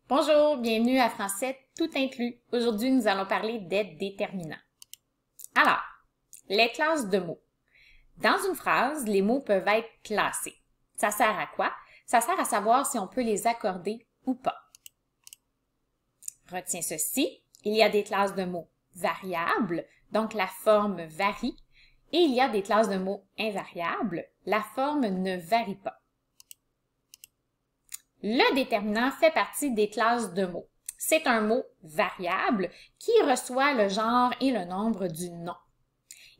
Bonjour, bienvenue à Français tout inclus. Aujourd'hui, nous allons parler des déterminants. Alors, les classes de mots. Dans une phrase, les mots peuvent être classés. Ça sert à quoi? Ça sert à savoir si on peut les accorder ou pas. Retiens ceci, il y a des classes de mots variables, donc la forme varie, et il y a des classes de mots invariables, la forme ne varie pas. Le déterminant fait partie des classes de mots. C'est un mot variable qui reçoit le genre et le nombre du nom.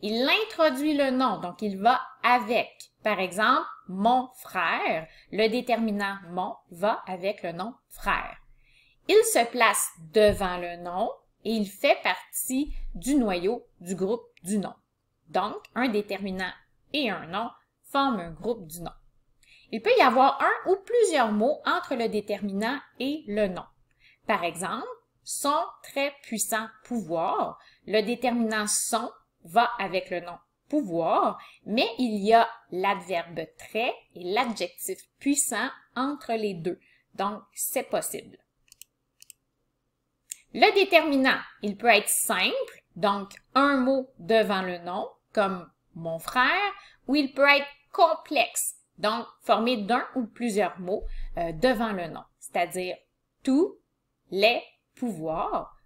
Il introduit le nom, donc il va avec. Par exemple, mon frère, le déterminant mon va avec le nom frère. Il se place devant le nom et il fait partie du noyau du groupe du nom. Donc, un déterminant et un nom forment un groupe du nom. Il peut y avoir un ou plusieurs mots entre le déterminant et le nom. Par exemple, son très puissant pouvoir, le déterminant son va avec le nom pouvoir, mais il y a l'adverbe très et l'adjectif puissant entre les deux. Donc, c'est possible. Le déterminant, il peut être simple, donc un mot devant le nom, comme mon frère, ou il peut être complexe, donc formé d'un ou plusieurs mots devant le nom, c'est-à-dire tous les pouvoirs.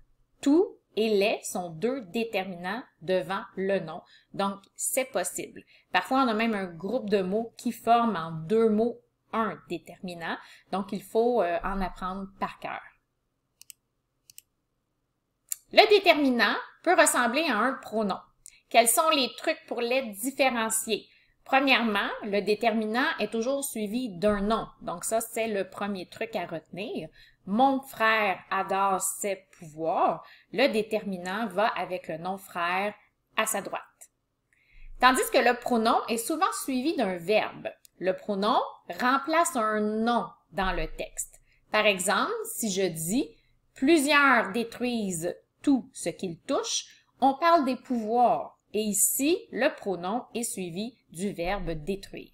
Tout et les sont deux déterminants devant le nom, donc c'est possible. Parfois, on a même un groupe de mots qui forment en deux mots un déterminant, donc il faut en apprendre par cœur. Le déterminant peut ressembler à un pronom. Quels sont les trucs pour les différencier? Premièrement, le déterminant est toujours suivi d'un nom. Donc ça, c'est le premier truc à retenir. Mon frère adore ses pouvoirs. Le déterminant va avec le nom frère à sa droite. Tandis que le pronom est souvent suivi d'un verbe. Le pronom remplace un nom dans le texte. Par exemple, si je dis « plusieurs détruisent tout ce qu'ils touchent », on parle des pouvoirs. Et ici, le pronom est suivi du verbe détruire.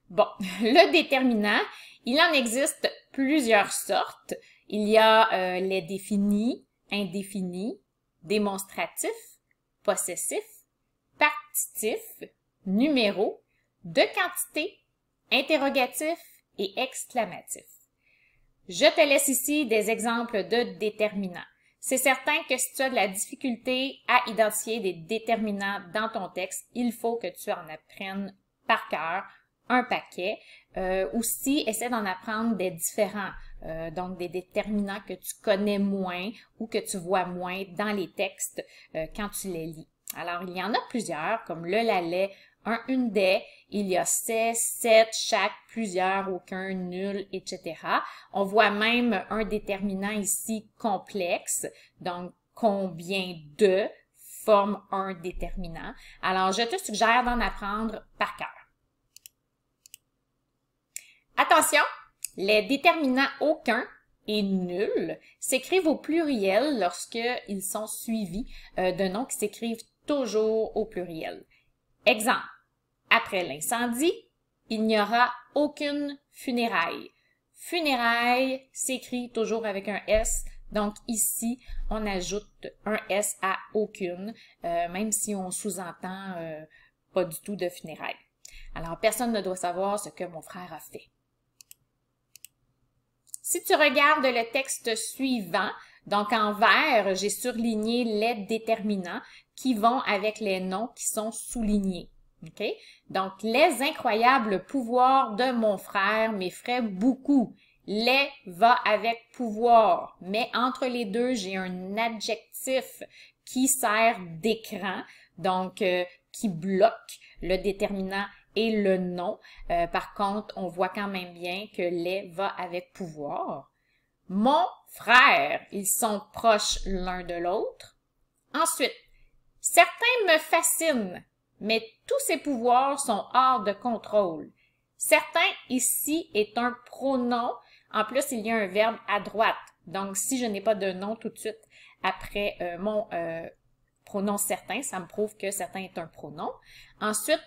Bon, le déterminant, il en existe plusieurs sortes. Il y a les définis, indéfinis, démonstratifs, possessifs, partitifs, numéros, de quantité, interrogatifs et exclamatifs. Je te laisse ici des exemples de déterminants. C'est certain que si tu as de la difficulté à identifier des déterminants dans ton texte, il faut que tu en apprennes par cœur un paquet. Aussi, essaie d'en apprendre des différents, donc des déterminants que tu connais moins ou que tu vois moins dans les textes quand tu les lis. Alors, il y en a plusieurs, comme le, la, les, un, une, des, il y a c'est, cette, chaque, plusieurs, aucun, nul, etc. On voit même un déterminant ici complexe, donc combien de forme un déterminant. Alors, je te suggère d'en apprendre par cœur. Attention, les déterminants aucun et nul s'écrivent au pluriel lorsqu'ils sont suivis de noms qui s'écrivent toujours au pluriel. Exemple, après l'incendie, il n'y aura aucune funéraille. Funérailles s'écrit toujours avec un S, donc ici, on ajoute un S à aucune, même si on sous-entend pas du tout de funérailles. Alors, personne ne doit savoir ce que mon frère a fait. Si tu regardes le texte suivant, donc en vert, j'ai surligné les déterminants qui vont avec les noms qui sont soulignés. Okay? Donc, les incroyables pouvoirs de mon frère m'effraient beaucoup. Les va avec pouvoir, mais entre les deux, j'ai un adjectif qui sert d'écran, donc qui bloque le déterminant et le nom. Par contre, on voit quand même bien que les va avec pouvoir. Mon frère, ils sont proches l'un de l'autre. Ensuite, certains me fascinent, mais tous ces pouvoirs sont hors de contrôle. Certains ici est un pronom. En plus, il y a un verbe à droite. Donc, si je n'ai pas de nom tout de suite après mon pronom certain, ça me prouve que certain est un pronom. Ensuite,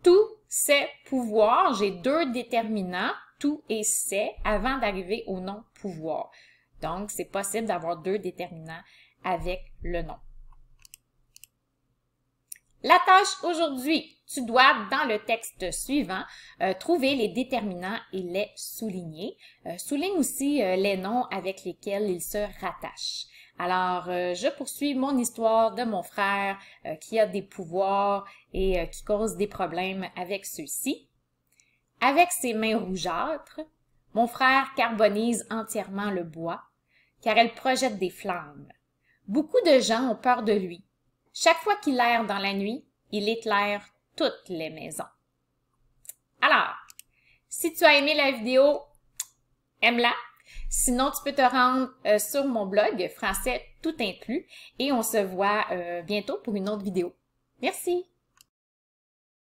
tous ces pouvoirs, j'ai deux déterminants tout et c'est avant d'arriver au nom pouvoir. Donc, c'est possible d'avoir deux déterminants avec le nom. La tâche aujourd'hui, tu dois, dans le texte suivant, trouver les déterminants et les souligner. Souligne aussi les noms avec lesquels ils se rattachent. Alors, je poursuis mon histoire de mon frère qui a des pouvoirs et qui cause des problèmes avec ceux-ci. Avec ses mains rougeâtres, mon frère carbonise entièrement le bois, car elle projette des flammes. Beaucoup de gens ont peur de lui. Chaque fois qu'il erre dans la nuit, il éclaire toutes les maisons. Alors, si tu as aimé la vidéo, aime-la. Sinon, tu peux te rendre sur mon blog Français tout inclus et on se voit bientôt pour une autre vidéo. Merci!